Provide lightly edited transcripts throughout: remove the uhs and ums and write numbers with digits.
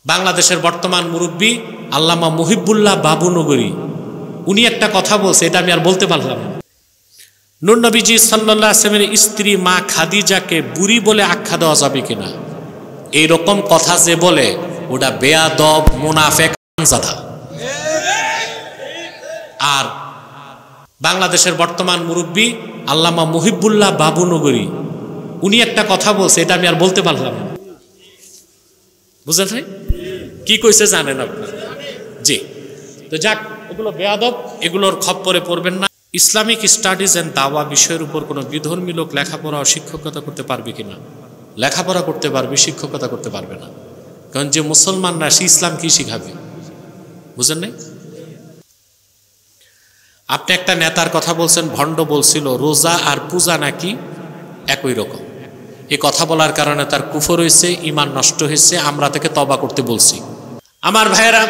বাংলাদেশের বর্তমান মুরব্বী আল্লামা মুহিবুল্লাহ বাবুনগরী উনি একটা কথা বলছে, এটা আমি আর বলতে পারলাম না। নূর নবীজি সাল্লাল্লাহু আলাইহি ওয়াসাল্লামের স্ত্রী মা খাদিজাকে বুড়ি বলে আখ্যা দেওয়া যাবে কিনা, এইরকম কথা যে বলে ওটা বেয়াদব, মুনাফেক, হারামজাদা। আর বাংলাদেশের বর্তমান মুরব্বী আল্লামা মুহিবুল্লাহ বাবুনগরী উনি একটা কথা বলছে, এটা আমি আর বলতে পারলাম না। বুঝলেন ভাই কি কইছে জানেন আপনার? জি, তো যাক, এগুলো বেয়াদব, এগুলোর খপ্পরে পড়বেন না। ইসলামিক স্টাডিজ এন্ড দাওয়া বিষয়ের উপর কোনো বিধর্মী লোক লেখাপড়া ও শিক্ষকতা করতে পারবে কিনা? লেখাপড়া করতে পারবে, শিক্ষকতা করতে পারবে না। কারণ যে মুসলমান না, সে ইসলাম কি শিখাবে? বুঝেন নাই? আপনি একটা নেতার কথা বলছেন, ভণ্ড বলছিল রোজা আর পূজা নাকি একই রকম। এই কথা বলার কারণে তার কুফর হয়েছে, ঈমান নষ্ট হয়েছে, আমরা তাকে তওবা করতে বলছি। আমার ভাইয়েরা,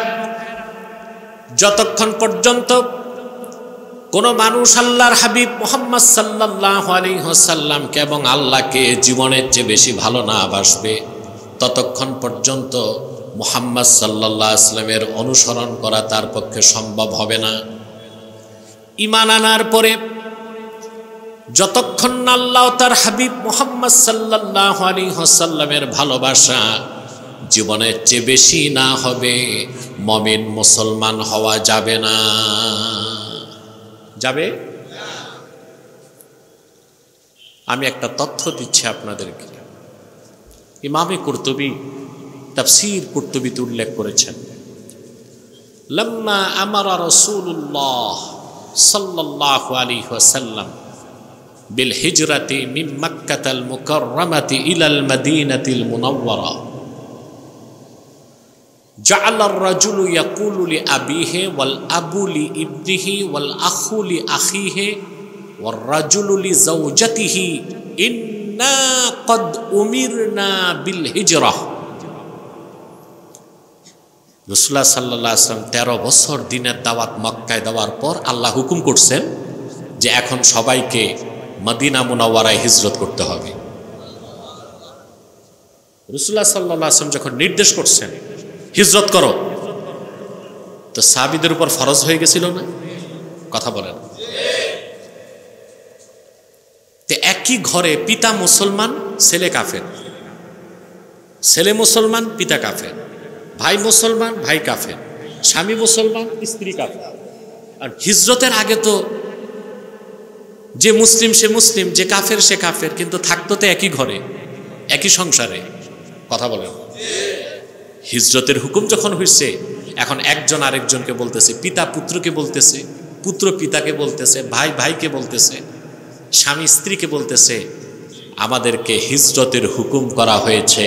যতক্ষণ পর্যন্ত কোন মানুষ আল্লাহর হাবিব মুহাম্মদ সাল্লাল্লাহু আলাইহি ওয়াসাল্লামকে এবং আল্লাহকে জীবনের চেয়ে বেশি ভালো না বাসবে, ততক্ষণ পর্যন্ত মুহাম্মদ সাল্লাল্লাহু আলাইহি ওয়াসাল্লামের অনুসরণ করা তার পক্ষে সম্ভব হবে না। ঈমান আনার পরে যতক্ষণ না আল্লাহ তার হাবিব মুহাম্মদ সাল্লাল্লাহু আলাইহি ওয়াসাল্লামের ভালোবাসা জীবনের চেয়ে বেশি না হবে, মুমিন মুসলমান হওয়া যাবে না। যাবে? আমি একটা তথ্য দিচ্ছি আপনাদেরকে। ইমামে কুরতুবী তাফসীর কুরতুবীতে উল্লেখ করেছেন, লাম্মা আমারা রাসূলুল্লাহ সাল্লাল্লাহু আলাইহি ওয়াসাল্লাম বিল হিজরাতি মিন মক্কাতাল মুকাররামাতি ইলাল মাদিনাতিল মুনাওয়ারা জাআলা আর-রাজুলু ইয়াকুলু লি আবিহি ওয়াল আবু লি ইবনিহি ওয়াল আখু লি আখিহি ওয়ার রাজুলু লি যাওজাতিহি ইন্না ক্বাদ উমিরনা বিল হিজরাহ। রাসূলুল্লাহ সাল্লাল্লাহু আলাইহি ওয়াসাল্লাম 13 বছর দিনের দাওয়াত মক্কায় দেওয়ার পর আল্লাহ হুকুম করছেন যে এখন সবাইকে মদিনা মুনাওয়ারায় হিজরত করতে হবে। রাসূলুল্লাহ সাল্লাল্লাহু আলাইহি ওয়াসাল্লাম যখন নির্দেশ করছেন হিজরত করো, তো সাহাবীদের উপর ফরজ হয়ে গেছিল না? কথা বলেন। তো একই ঘরে পিতা মুসলমান, ছেলে কাফের, ছেলে মুসলমান, পিতা কাফের, ভাই মুসলমান, ভাই কাফের, স্বামী মুসলমান, স্ত্রী কাফের। আর হিজরতের আগে তো যে মুসলিম সে মুসলিম, যে কাফের সে কাফের, কিন্তু থাকতো তো একই ঘরে, একই সংসারে। কথা বলেন। হিজরতের হুকুম যখন হয়েছে, এখন একজন আরেকজনকে বলতেছে, পিতা পুত্রকে বলতেছে, পুত্র পিতাকে বলতেছে, ভাই ভাইকে বলতেছে, স্বামী স্ত্রীকে বলতেছে, আমাদেরকে হিজরতের হুকুম করা হয়েছে,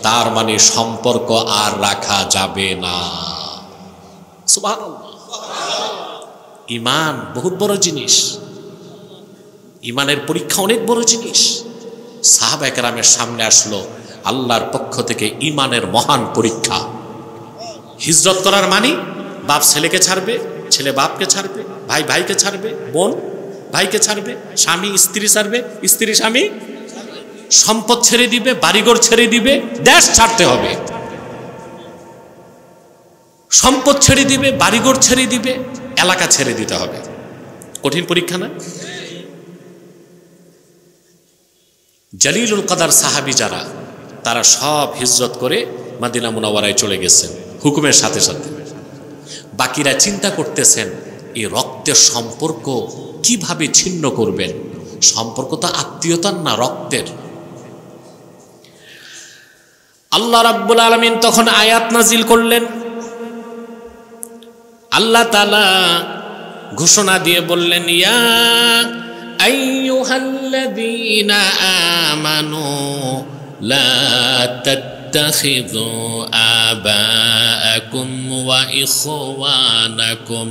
তার মানে সম্পর্ক আর রাখা যাবে না। সুবহানাল্লাহ। ঈমান বহুত বড় জিনিস, ঈমানের পরীক্ষা অনেক বড় জিনিস। সাহাবায়ে কেরামের সামনে আসলো আল্লাহর পক্ষ থেকে ঈমানের মহান পরীক্ষা। হিজরত করার মানে বাপ ছেলেকে ছাড়বে, ছেলে বাপকে ছাড়বে, ভাই ভাইকে ছাড়বে, বোন ভাইকে ছাড়বে, স্বামী স্ত্রী ছাড়বে, স্ত্রী স্বামী, সম্পদ ছেড়ে দিবে, বাড়িঘর ছেড়ে দিবে, দেশ ছাড়তে হবে। সম্পদ ছেড়ে দিবে, বাড়িঘর ছেড়ে দিবে, এলাকা ছেড়ে দিতে হবে। কঠিন পরীক্ষা না? জলিলুল কদর সাহাবী যারা, তারা সব হিজরত করে মদিনা মুনাওয়ারায় চলে গেছেন হুকুমের সাথে সাথে। বাকিরা চিন্তা করতেছেন এই রক্তের সম্পর্ক কিভাবে ছিন্ন করবেন। সম্পর্ক তো আত্মীয়তার না, রক্তের। আল্লাহ রাব্বুল আলামিন তখন আয়াত নাজিল করলেন। আল্লাহ তাআলা ঘোষণা দিয়ে বললেন, ইয়া আইয়ুহাল্লাযীনা আমানু লা তাত্তাখিযু আবাআকুম ওয়া ইখওয়ানাকুম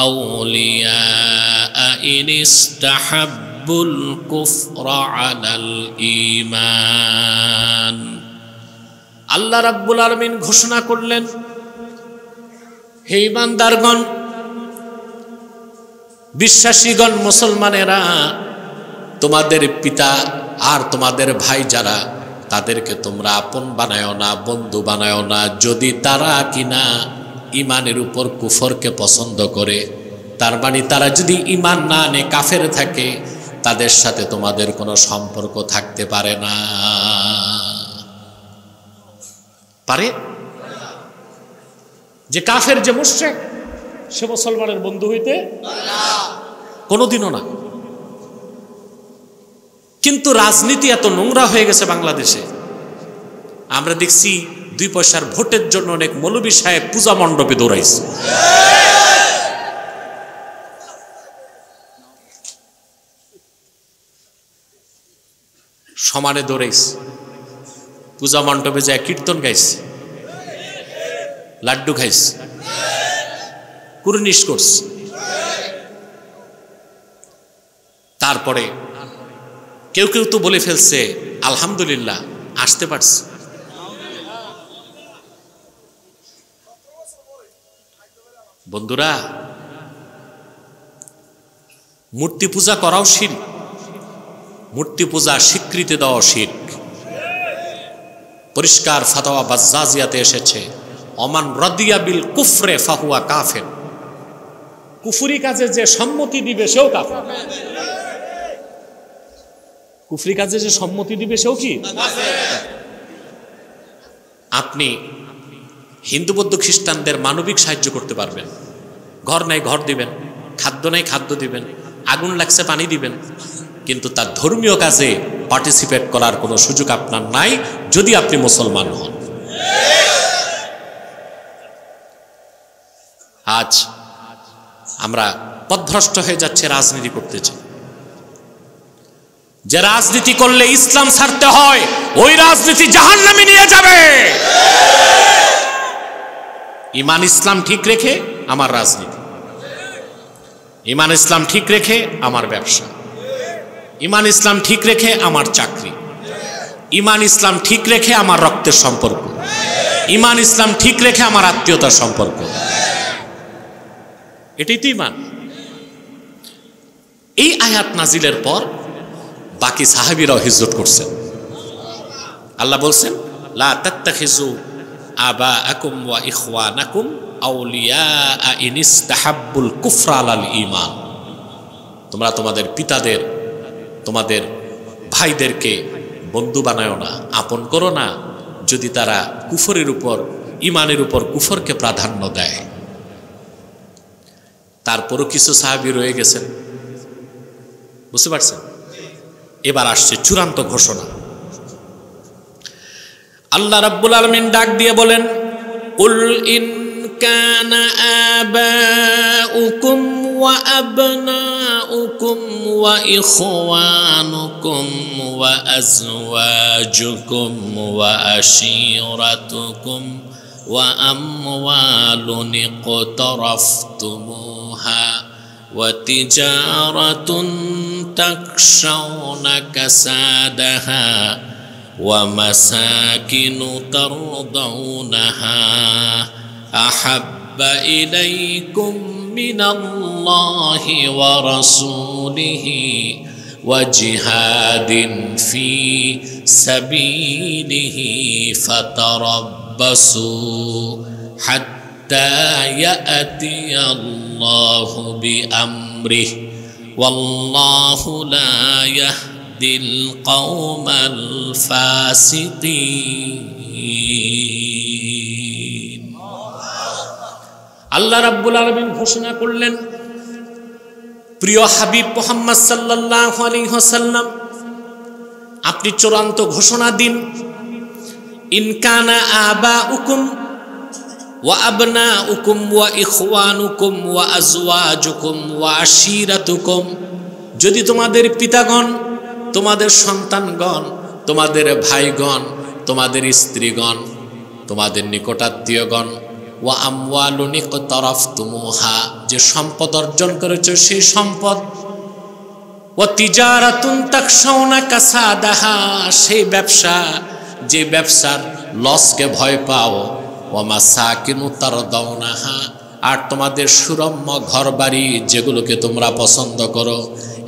আউলিয়া ইন ইসতাহাব্বুল কুফরা আলাল ঈমান। আল্লাহ রাব্বুল আলামিন ঘোষণা করলেন, হে ঈমানদারগণ, বিশ্বাসীগণ, মুসলমানেরা, তোমাদের পিতা আর তোমাদের ভাই যারা, তাদেরকে তোমরা আপন বানায়ো না, বন্ধু বানায়ো না, যদি তারা কিনা ইমানের উপর কুফরকে পছন্দ করে। তার মানে তারা যদি ইমান না আনে, কাফের থাকে, তাদের সাথে তোমাদের কোনো সম্পর্ক থাকতে পারে না। পারে? যে কাফের, যে মুশরিক, সে মুসলমানের বন্ধু হইতে কোনোদিনও না। কিন্তু রাজনীতি এত নোংরা হয়ে গেছে বাংলাদেশে, আমরা দেখছি 2 পয়সার ভোটের জন্য অনেক মৌলবী সাহেব পূজা মণ্ডপে দৌড়াইছে। সমানে দৌড়াইছে, পূজা মণ্ডপে যায় কীর্তন গাইছে, লাড্ডু খাইছে, কুরনিশ করছে। তারপরে কেউ কেউ তো বলে ফেলছে আলহামদুলিল্লাহ আসতে পারছে। বন্ধুরা, মূর্তি পূজা করাও শিরক, মূর্তি পূজা স্বীকৃতি দেওয়া শিরক। পরিষ্কার ফাতোয়া বাজ্জাজিয়াতে এসেছে, ওমান রাদিয়া বিল কুফরে ফাহুয়া কাফের। কুফরি কাজে যে সম্মতি দিবে সেও কাফের। কুফরি কাজে যে সম্মতি দিবে সেও কি? আপনি হিন্দু বৌদ্ধ খ্রিস্টানদের মানবিক সাহায্য করতে পারবেন, ঘর নাই ঘর দিবেন, খাদ্য নাই খাদ্য দিবেন, আগুন লাগছে পানি দিবেন, কিন্তু তার ধর্মীয় কাজে পার্টিসিপেট করার কোনো সুযোগ আপনার নাই যদি আপনি মুসলমান হন। আজ আমরা পথভ্রষ্ট হয়ে যাচ্ছে, রাজনীতি করতে চাই। যে রাজনীতি করলে ইসলাম ছাড়তে হয়, ওই রাজনীতি জাহান্নামে নিয়ে যাবে। ইমান ইসলাম ঠিক রেখে আমার রাজনীতি, ইমান ইসলাম ঠিক রেখে আমার ব্যবসা, ইমান ইসলাম ঠিক রেখে আমার চাকরি, ইমান ইসলাম ঠিক রেখে আমার রক্তের সম্পর্ক, ইমান ইসলাম ঠিক রেখে আমার আত্মীয়তার সম্পর্ক। এটাই তো ইমান। এই আয়াত নাজিলের পর বাকি সাহাবীরাও হিজরত করছেন। আল্লাহ বলছেন, লা তাত্তাখিযু আবাআকুম ওয়া ইখওয়ানাকুম আউলিয়া ইন ইসতাহাব্বুল কুফরা আলাল ঈমান। তোমরা তোমাদের পিতাদের, তোমাদের ভাইদেরকে বন্ধু বানায়ো না, আপন করো না, যদি তারা কুফরের উপর, ইমানের উপর কুফরকে প্রাধান্য দেয়। তারপরও কিছু সাহাবী রয়ে গেছেন, বুঝতে পারছেন? এবার আসছে চূড়ান্ত ঘোষণা। আল্লাহ রাব্বুল আলামিন ডাক দিয়ে বলেন, কুল ইন কানা আবাউকুম ওয়া আবনাউকুম ওয়া ইখওয়ানুকুম ওয়া আজওয়াজুকুম ওয়া আশীরাতুকুম ওয়া আমওয়ালুন ইকতারাফতুমুহা وتجارة تخشون كسادها ومساكن ترضونها أحب إليكم من الله ورسوله وجهاد في سبيله فتربصوا حتى يأتي الله بأمره والله لا يهدي القوم الفاسقين। আল্লাহ রাব্বুল আলামিন ঘোষণা করলেন, প্রিয় হাবিব মুহাম্মদ সাল্লাল্লাহু আলাইহি ওয়াসাল্লাম, আপনি চূড়ান্ত ঘোষণা দিন, ইন কানা আবাউকুম ওয়া আবনাউকুম ওয়া ইখওয়ানুকুম ওয়া আজওয়াজুকুম ওয়া আশীরাতুকুম, যদি তোমাদের পিতাগণ, তোমাদের সন্তানগণ, তোমাদের ভাইগণ, তোমাদের স্ত্রীগণ, তোমাদের নিকটাত্মীয়গণ, ওয়া আমওয়ালুন ইকতারাফতুমুহা, যে সম্পদ অর্জন করেছ সেই সম্পদ, ওয়া তিজারাতুন তাখশাউনা কাসাদাহা, সেই ব্যবসা যে ব্যবসার লসকে ভয় পাও, ওয়া মাসাকিনু তারদাউনাহা, আর তোমাদের সুরম্য ঘরবাড়ি যেগুলোকে তোমরা পছন্দ করো,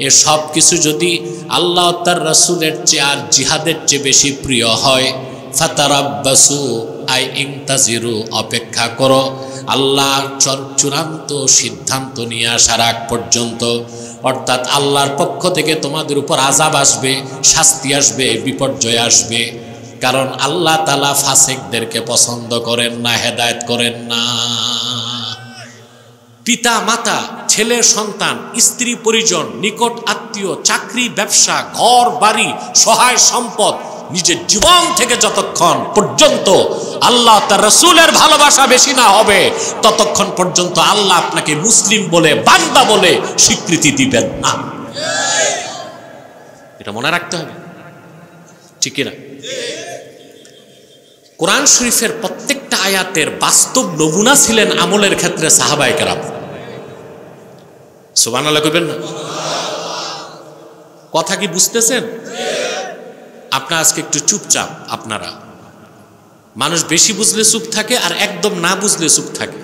এ সব কিছু যদি আল্লাহ তার রাসূলের চেয়ে আর জিহাদের চেয়ে বেশি প্রিয় হয়, ফাতারাব্বাসু আই ইনতাজিরু, অপেক্ষা করো আল্লাহ চূড়ান্ত সিদ্ধান্ত নিয়ে আসার আগ পর্যন্ত। অর্থাৎ আল্লাহর পক্ষ থেকে তোমাদের উপর আযাব আসবে, শাস্তি আসবে, বিপর্যয় আসবে। কারণ আল্লাহ তাআলা ফাসিকদেরকে পছন্দ করেন না, হেদায়েত করেন না। পিতা মাতা, ছেলে সন্তান, স্ত্রী পরিজন, নিকট আত্মীয়, চাকরি ব্যবসা, ঘর বাড়ি, সহায় সম্পদ, নিজের জীবন থেকে যতক্ষণ পর্যন্ত আল্লাহ তার রাসূলের ভালোবাসা বেশি না হবে, ততক্ষণ পর্যন্ত আল্লাহ আপনাকে মুসলিম বলে, বান্দা বলে স্বীকৃতি দিবেন না। এটা মনে রাখতে হবে, ঠিক না? কোরআন শরীফের প্রত্যেকটা আয়াতের বাস্তব নমুনা ছিলেন আমলের ক্ষেত্রে সাহাবায়ে কেরাম। সুবহানাল্লাহ কইবেন না? কথা কি বুঝতেছেন? আপনারা আজকে একটু চুপচাপ। আপনারা মানুষ বেশি বুঝলে চুপ থাকে আর একদম না বুঝলে চুপ থাকে।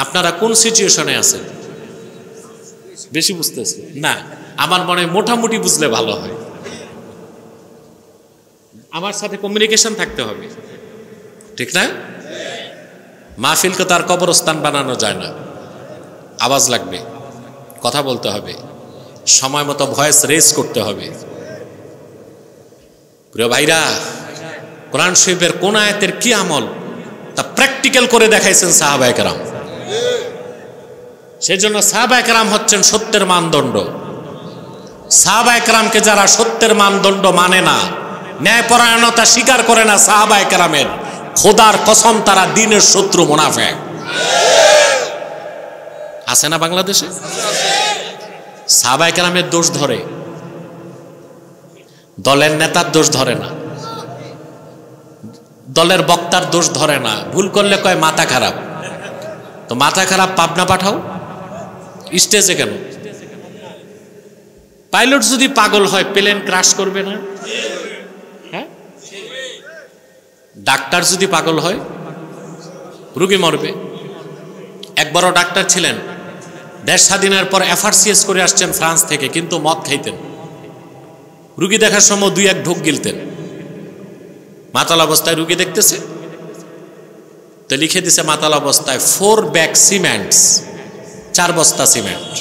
আপনারা কোন সিচুয়েশনে আছেন? বেশি বুঝতেছেন না? আমার মনে হয় মোটামুটি বুঝলে ভালো হয়। আমার সাথে কমিউনিকেশন থাকতে হবে, ঠিক না? মাহফিলকে তার কবরস্থান বানানো যায় না, আওয়াজ লাগবে, কথা বলতে হবে, সময় মতো ভয়েস রেজ করতে হবে। প্রিয় ভাইরা, কোরআন শরীফের কোন আয়াতের কি আমল তা প্র্যাকটিক্যাল করে দেখাইছেন সাহাবায়ে কেরাম। সেজন্য সাহাবায়ে কেরাম হচ্ছেন সত্যের মানদণ্ড। সাহাবায়ে কেরামকে যারা সত্যের মানদণ্ড মানে না, ন্যায়পরায়ণতা স্বীকার করে না সাহাবায়ে কেরামের, খোদার কসম তারা দ্বীনের শত্রু, মুনাফিক। আছে না বাংলাদেশে? সাহাবায়ে কেরামের দোষ ধরে, দলের নেতার দোষ ধরে না, দলের বক্তার দোষ ধরে না। ভুল করলে কয় মাথা খারাপ। তো মাথা খারাপ পাবনা পাঠাও, স্টেজে কেন? পাইলট যদি পাগল হয় প্লেন ক্রাশ করবে না? হ্যাঁ, ডাক্তার যদি পাগল হয় রোগী মরবে। এক বড় ডাক্তার ছিলেন, দেশ স্বাধীনের পর FRCS করে আসছেন ফ্রান্স থেকে, কিন্তু মদ খাইতেন। রুগী দেখার সময় 2-1 ঢোক গিলতেন। মাতাল অবস্থায় রুগী দেখতেছে তো লিখে দিছে মাতাল অবস্থায় 4 ব্যাগ সিমেন্টস, 4 বস্তা সিমেন্ট।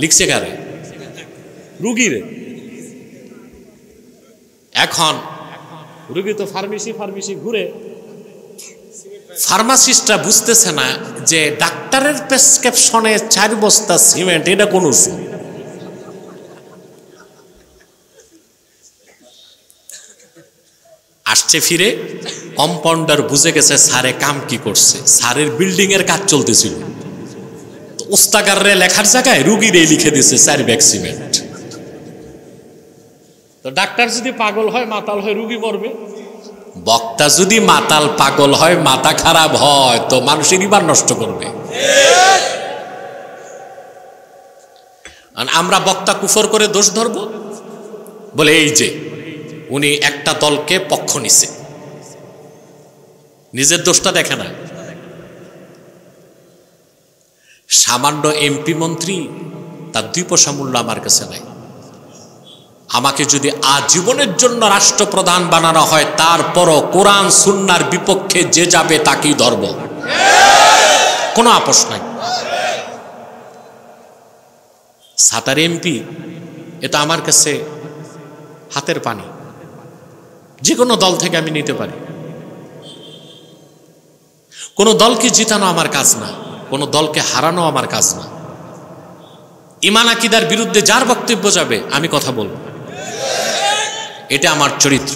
লিখছে কারে? রুগীরে। এখন রুগী তো ফার্মেসি ঘুরে, ফার্মাসিস্টরা বুঝতেছে না যে ডাক্তারের প্রেসক্রিপশনে 4 বস্তা সিমেন্ট, এটা কোন ওষুধ? আসছে ফিরে, কম্পাউন্ডার বুঝে গেছে স্যারে কাম কি করছে। স্যারের বিল্ডিং এর কাজ চলতেছিল, তো ওস্তাগাররে লেখার জায়গায় রুগীরে লিখে দিছে 4 ব্যাগ সিমেন্ট। তো ডাক্তার যদি পাগল হয়, মাতাল হয়, রুগী মরবে। বক্তা যদি মাতাল পাগল হয়, মাথা খারাপ হয়, তো মানুষের ইমান নষ্ট করবে। আমরা বক্তা কুফর করে দোষ ধরবো, বলে এই যে উনি একটা দলকে পক্ষ নিছে, নিজের দোষটা দেখে না। সামান্য এমপি মন্ত্রী, তার 2 পয়সা মূল্য আমার কাছে নাই। আমাকে যদি আজীবনের জন্য রাষ্ট্রপ্রধান বানানো হয়, তারপরও কোরআন সুন্নাহর বিপক্ষে যে যাবে তাকেই ধরব, কোনো আপোষ নাই। সাতার এমপি, এটা আমার কাছে হাতের পানি। যে কোনো দল থেকে আমি নিতে পারি। কোনো দলকে জিতানো আমার কাজ না, কোনো দলকে হারানো আমার কাজ না। ঈমান আকীদার বিরুদ্ধে যার বক্তব্য যাবে আমি কথা বলবো, এটা আমার চরিত্র।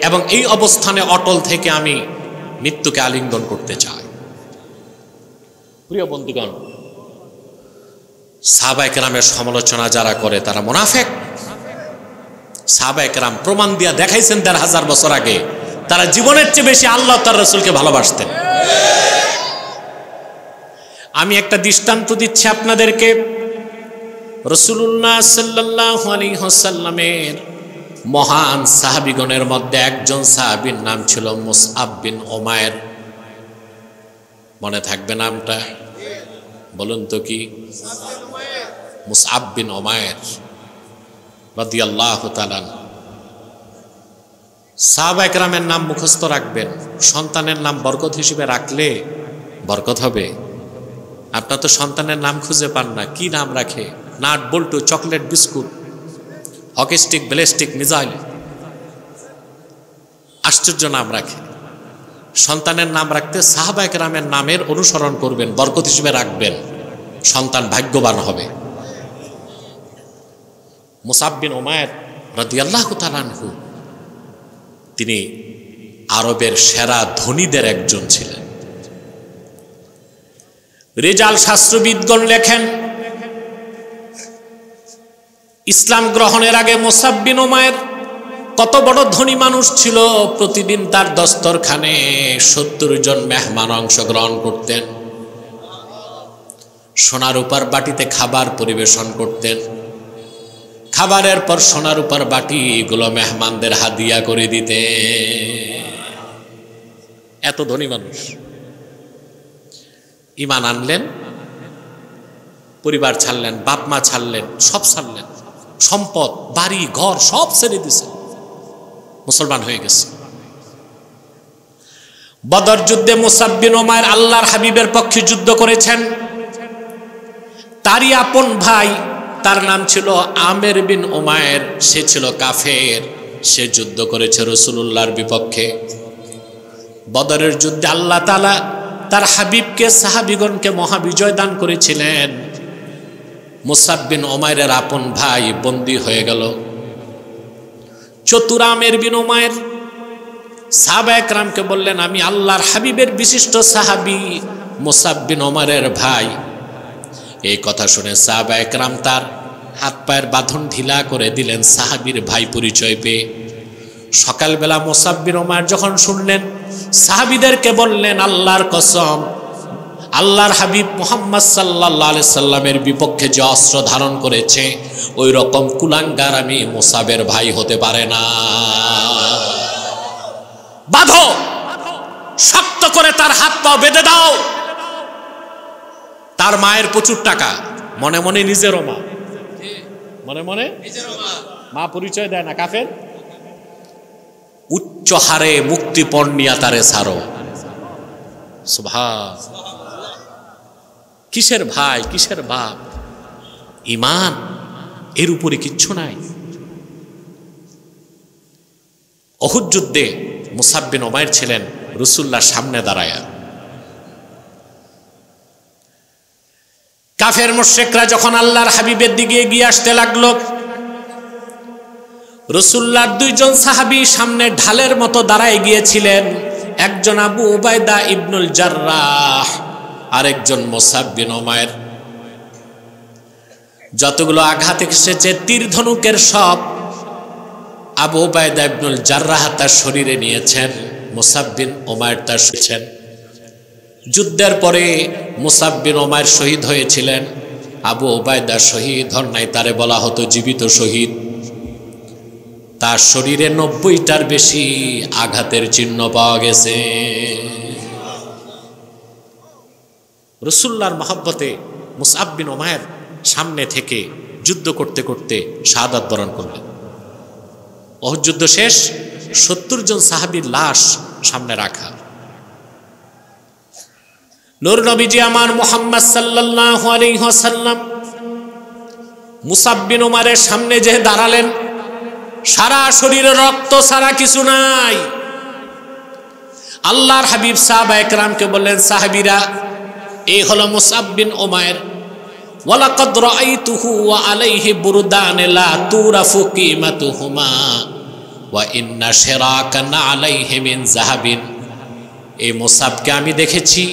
এবং এই অবস্থানে অটল থেকে আমি মৃত্যুকে আলিঙ্গন করতে চাই। প্রিয় বন্ধুগণ, সাহাবায়ে কেরামের সমালোচনা যারা করে তারা মুনাফিক। সাহাবায়ে কেরাম প্রমাণ দিয়া দেখাইছেন ১৫০০ বছর আগে তারা জীবনের চেয়ে বেশি আল্লাহ তার রাসূলকে ভালোবাসতেন। আমি একটা দৃষ্টান্ত দিচ্ছি আপনাদেরকে। রাসূলুল্লাহ সাল্লাল্লাহু আলাইহি ওয়াসাল্লামের মহান সাহাবীগণের মধ্যে একজন সাহাবীর নাম ছিল মুসআব বিন উমাইর। মনে থাকবে নামটা? বলুন তো কি? মুসআব বিন উমাইর রাদিয়াল্লাহু তাআলা। সাহাবায়ে কেরামের নাম মুখস্থ রাখবেন, সন্তানের নাম বরকত হিসেবে রাখলে বরকত হবে। আপনার তো সন্তানের নাম খুঁজে পান না, কি নাম রাখে? নাট বল্টু, chocolate, biscuit, hockey stick, ballistic missile, আশ্চর্য নাম রাখে। সন্তানের নাম রাখতে সাহাবায়ে কেরামের নামের অনুসরণ করবেন, বরকত হিসেবে রাখবেন, সন্তান ভাগ্যবান হবে। মুসআব বিন উমাইর রাদিয়াল্লাহু তাআলা আনহু তিনি আরবের সেরা ধনীদের একজন ছিলেন। রিজাল শাস্ত্রবিদগণ লেখেন, ইসলাম গ্রহণের আগে মুসআব বিন উমাইর কত বড় ধনী মানুষ ছিল। প্রতিদিন তার দস্তরখানে 70 জন মেহমান অংশগ্রহণ করতেন। সোনার উপর বাটিতে খাবার পরিবেশন করতেন। খাবারের পর সোনার উপর বাটি এগুলো মেহমানদের হাদিয়া করে দিতে। এত ধনী মানুষ। ঈমান আনলেন, পরিবার ছাড়লেন, বাপ মা ছাড়লেন, সব ছাড়লেন, সম্পদ বাড়ি ঘর সব ছেড়ে দিছে, মুসলমান হয়ে গেছে। বদর যুদ্ধে মুসআব বিন উমাইর আল্লাহর হাবিবের পক্ষে যুদ্ধ করেছেন। তারই আপন ভাই, তার নাম ছিল আমের বিন উমাইর, সে ছিল কাফের, সে যুদ্ধ করেছে রাসূলুল্লাহর বিপক্ষে। বদরের যুদ্ধে আল্লাহ তাআলা তার হাবিবকে, সাহাবীগণকে মহাবিজয় দান করেছিলেন। মুসআব বিন উমাইরের আপন ভাই বন্দী হয়ে গেল। চতুর আমের বিন উমাইর সাহাবায়ে কেরামকে বললেন, আমি আল্লাহর হাবিবের বিশিষ্ট সাহাবী মুসআব বিন উমাইরের ভাই। এই কথা শুনে সাহাবায়ে কেরাম তার হাত পায়ের বাঁধন ঢিলা করে দিলেন সাহাবীর ভাই পরিচয় পেয়ে। সকালবেলা মুসআব বিন উমাইর যখন শুনলেন, সাহাবীদেরকে বললেন, আল্লাহর কসম, আল্লাহর হাবিব মুহাম্মদ সাল্লাল্লাহু আলাইহি সাল্লামের বিপক্ষে যে অস্ত্র ধারণ করেছে, ওই রকম কুলাঙ্গার আমি মুসআবের ভাই হতে পারে না। বাঁধো, শক্ত করে তার হাত পা বেঁধে দাও। তার মায়ের প্রচুর টাকা, মনে মনে নিজেরও মা, মনে মনে মা পরিচয় দেয় না, কাফের। উচ্চ হারে মুক্তিপণ নিয়া তারে ছাড়ো। সুবহান। কিসের ভাই, কিসের বাপ? ঈমান, এর উপরে কিচ্ছু নাই। উহুদ যুদ্ধে মুসআব বিন উমাইর ছিলেন রাসূলুল্লাহর সামনে দাঁড়ায়া। কাফের মুশরিকরা যখন আল্লাহর হাবিবের দিকে এগিয়ে আসতে লাগলো, রাসূলুল্লাহর 2 জন সাহাবী সামনে ঢালের মতো দাঁড়ায় গিয়েছিলেন। একজন আবু উবাইদা ইবনুল জাররাহ, আরেকজন মুসআব বিন উমাইর। যতগুলো আঘাত এসেছে তীর ধনুকের সব আবু উবাইদা ইবনুল জাররাহ তার শরীরে নিয়েছেন, মুসআব বিন উমাইর তার শুয়েছেন। যুদ্ধের পরে মুসআব বিন উমাইর শহীদ হয়েছিলেন, আবু উবাইদা শহীদ হন নাই, তারে বলা হতো জীবিত শহীদ। তার শরীরে 90টার বেশি আঘাতের চিহ্ন পাওয়া গেছে। রাসূলুল্লাহর মহব্বতে মুসআব বিন উমাইর সামনে থেকে যুদ্ধ করতে করতে শাহাদাত বরণ করলেন। উহুদ যুদ্ধ শেষ, 70 জন সাহাবীর লাশ সামনে রাখা। নূর নবীজি আমার মুহাম্মদ সাল্লাল্লাহু আলাইহি ওয়াসাল্লাম মুসআব বিন উমাইরের সামনে যে দাঁড়ালেন, সারা শরীরে রক্ত ছাড়া কিছু নাই। আল্লাহর হাবিব সাহাবায়ে কেরামকে বললেন, সাহাবীরা, এই হলো মুসআব বিন উমাইর। ওয়ালাকাদ রাআইতুহু ওয়া আলাইহি বুরদান লা তুরাফু কিমাতুহুমা ওয়া ইন্না শিরাকান আলাইহি মিন যাহাবিন। এই মুসআবকে আমি দেখেছি,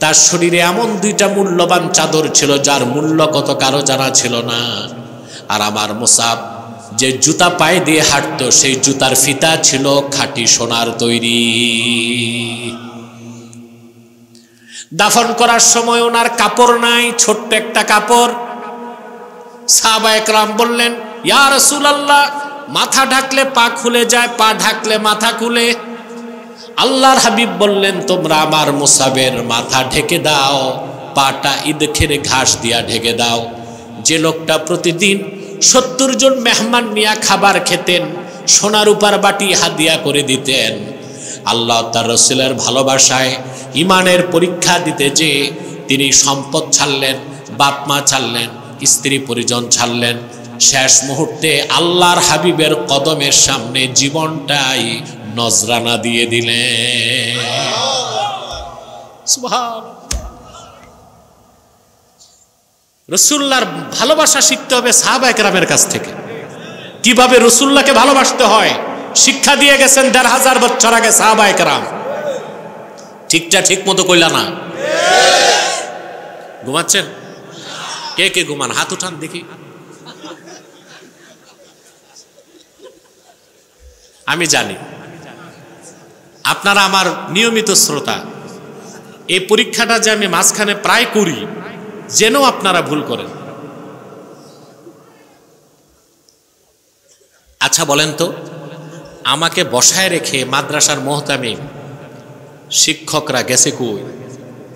তার শরীরে এমন 2টা মূল্যবান চাদর ছিল যার মূল্য কত কারো জানা ছিল না। আর আমার মুসআব যে জুতা পায়ে দিয়ে হাঁটতো, সেই জুতার ফিতা ছিল খাঁটি সোনার তৈরি। দাফন করার সময় ওনার কাপড় নাই, ছোট্ট একটা কাপড়। সাহাবায়ে কেরাম বললেন, ইয়া রাসূলুল্লাহ, মাথা ঢাকলে পা খুলে যায়, পা ঢাকলে মাথা খুলে। আল্লাহর হাবিব বললেন, তোমরা আমার মুসআবের মাথা ঢেকে দাও, পাটা ইদখের ঘাস দিয়া ঢেকে দাও, যে লোকটা প্রতিদিন 70 জন মেহমান নিয়ে খাবার খেতেন, সোনার রূপার বাটি হাদিয়া করে দিতেন, আল্লাহ তার রাসূলের ভালোবাসায় ইমানের পরীক্ষা দিতে যে তিনি সম্পদ ছাড়লেন, বাপ মা ছাড়লেন, স্ত্রী পরিজন ছাড়লেন, শেষ মুহূর্তে আল্লাহর হাবিবের কদমের সামনে জীবনটাই নজরানা দিয়ে দিলেন। সুবহানাল্লাহ। রাসূলুল্লাহর ভালোবাসা শিখতে হবে সাহাবায়ে কেরামের কাছ থেকে। কিভাবে রাসূলুল্লাহকে ভালোবাসতে হয় শিক্ষা দিয়ে গেছেন ১৫০০ বছর আগে সাহাবায়ে কেরাম। ঠিকটা ঠিক মতো কইলা না? ঘুমাচ্ছেন? কে কে ঘুমান? হাত উঠান দেখি। আমি জানি আপনারা আমার নিয়মিত শ্রোতা। এই পরীক্ষাটা যে আমি মাঝখানে প্রায় করি, যেন আপনারা ভুল করেন। আচ্ছা বলেন তো, আমাকে বসায় রেখে মাদ্রাসার মোহতামিম শিক্ষকরা গেছে কই?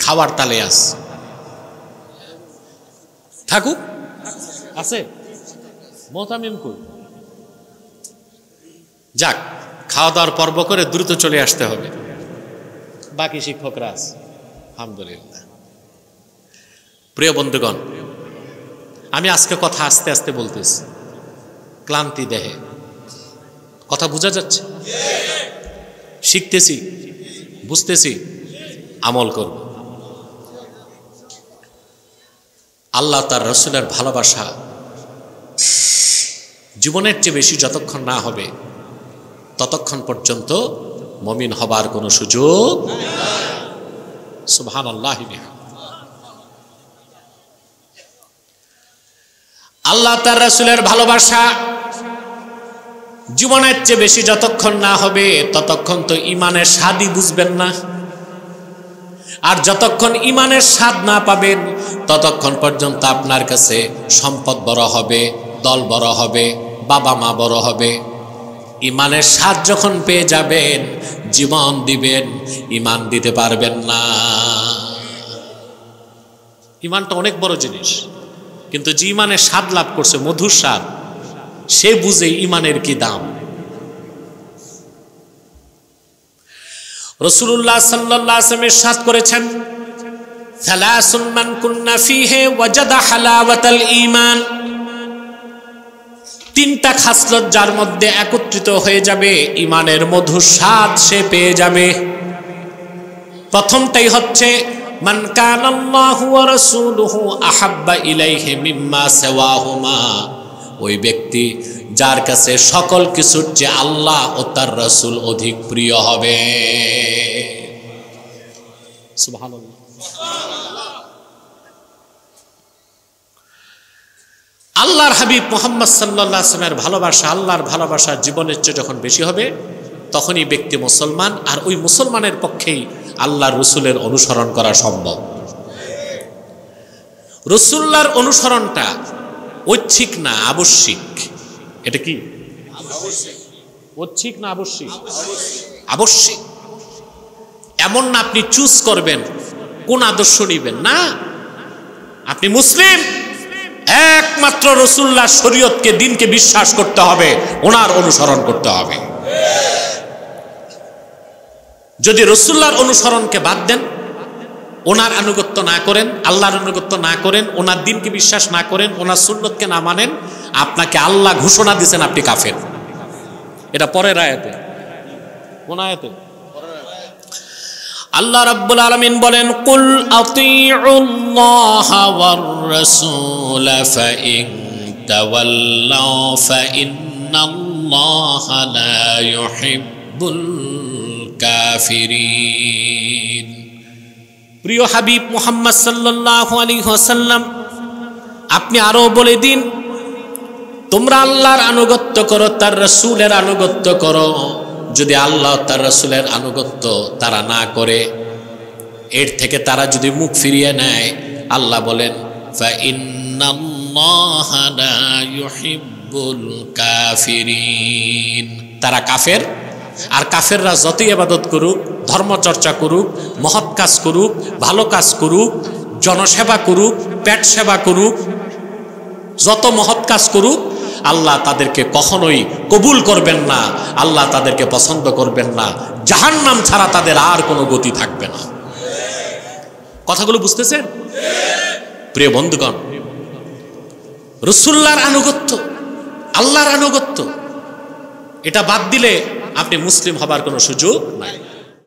খাওয়ার তালে আস থাকুক, আছে মোহতামিম কই? যাক, খাওয়া দাওয়ার পর্ব করে দ্রুত চলে আসতে হবে। বাকি শিক্ষকরা আছে আলহামদুলিল্লাহ। প্রিয় বন্ধুগণ, আমি আজকে কথা আস্তে আস্তে বলতেছি, ক্লান্তি দেহে। কথা বোঝা যাচ্ছে? শিখতেছি, বুঝতেছি, আমল করব। আল্লাহ তার রাসূলের ভালোবাসা জীবনের চেয়ে বেশি যতক্ষণ না হবে ততক্ষণ পর্যন্ত মুমিন হবার কোনো সুযোগ সুবহানাল্লাহ। আল্লাহ তার রাসূলের ভালোবাসা জীবনের চেয়ে বেশি যতক্ষণ না হবে ততক্ষণ তো ইমানের স্বাদই বুঝবেন না। আর যতক্ষণ ইমানের স্বাদ না পাবেন ততক্ষণ পর্যন্ত আপনার কাছে সম্পদ বড় হবে, দল বড় হবে, বাবা মা বড় হবে। ইমানের স্বাদ যখন পেয়ে যাবেন, জীবন দিবেন, ইমান দিতে পারবেন না। ইমানটা অনেক বড় জিনিস, কিন্তু যে ইমানের স্বাদ লাভ করছে, মধুর স্বাদ, সে বুঝে ইমানের কি দাম। রাসূলুল্লাহ সাল্লাল্লাহু আলাইহি ওয়াসাল্লাম ইরশাদ করেছেন, সালাসুন মান কুন্না ফীহি ওয়াজাদা হালাওয়াতাল ঈমান। তিনটা খাসলত যার মধ্যে একত্রিত হয়ে যাবে, ইমানের মধুর স্বাদ সে পেয়ে যাবে। প্রথমটাই হচ্ছে মান কানাল্লাহু ওয়া রাসূলুহু আহাব্বা ইলাইহি মিম্মা সিওয়াহুমা। ওই ব্যক্তি যার কাছে সকল কিছুর চেয়ে আল্লাহ ও তার রাসূল অধিক প্রিয় হবে। সুবহানাল্লাহ। আল্লাহর হাবিব মুহাম্মদ সাল্লাল্লাহু আলাইহি ওয়াসাল্লামের ভালোবাসা, আল্লাহর ভালোবাসা জীবনের চেয়ে যখন বেশি হবে তখনই ব্যক্তি মুসলমান, আর ওই মুসলমানের পক্ষেই আল্লাহর রাসূলের অনুসরণ করা সম্ভব। রাসূলুল্লাহর অনুসরণটা ঐচ্ছিক না আবশ্যিক। এটা কি ঐচ্ছিক না আবশ্যিক? আবশ্যিক। এমন না আপনি চুজ করবেন কোন আদর্শ নিবেন, না। আপনি মুসলিম, একমাত্র রাসূলুল্লাহ শরীয়তকে, দিনকে বিশ্বাস করতে হবে, ওনার অনুসরণ করতে হবে। যদি রাসূলুল্লাহর অনুসরণকে বাদ দেন, ওনার আনুগত্য না করেন, আল্লাহর আনুগত্য না করেন, ওনার দিনকে বিশ্বাস না করেন, ওনার সুন্নতকে না মানেন, আপনাকে আল্লাহ ঘোষণা দিয়েছেন আপনি কাফের। এটা পরের আয়াতে। কোন আয়াতে? আল্লাহ রাব্বুল আলামিন বলেন, কুল আতিউল্লাহা ওয়ার রাসূল ফাইন তাওয়াল্লাউ ফাইন্নাল্লাহা লা ইউহিব্বুল কাফিরিন। প্রিয় হাবিব মুহাম্মদ সাল্লাল্লাহু আলাইহি ওয়াসাল্লাম, আপনি আরো বলে দিন, তোমরা আল্লাহর আনুগত্য করো, তার রাসূলের আনুগত্য করো। যদি আল্লাহ তার রাসূলের আনুগত্য তারা না করে, এর থেকে তারা যদি মুখ ফিরিয়ে নেয়, আল্লাহ বলেন ফাইন্নাল্লাহা লা ইউহিব্বুল কাফিরিন। তারা কাফের। আর কাফেররা যতই ইবাদত করুক, ধর্মচর্চা করুক, মহৎ কাজ করুক, ভালো কাজ করুক, জনসেবা করুক, পেট সেবা করুক, যত মহৎ কাজ করুক আল্লাহ তাদেরকে কখনোই কবুল করবেন না, আল্লাহ তাদেরকে পছন্দ করবেন না। জাহান্নাম ছাড়া তাদের আর কোনো গতি থাকবে না। কথাগুলো বুঝতেছেন? প্রিয় বন্ধুগণ, রাসূলুল্লাহর আনুগত্য, আল্লাহর আনুগত্য, এটা বাদ দিলে আপনি মুসলিম হবার কোনো সুযোগ নাই।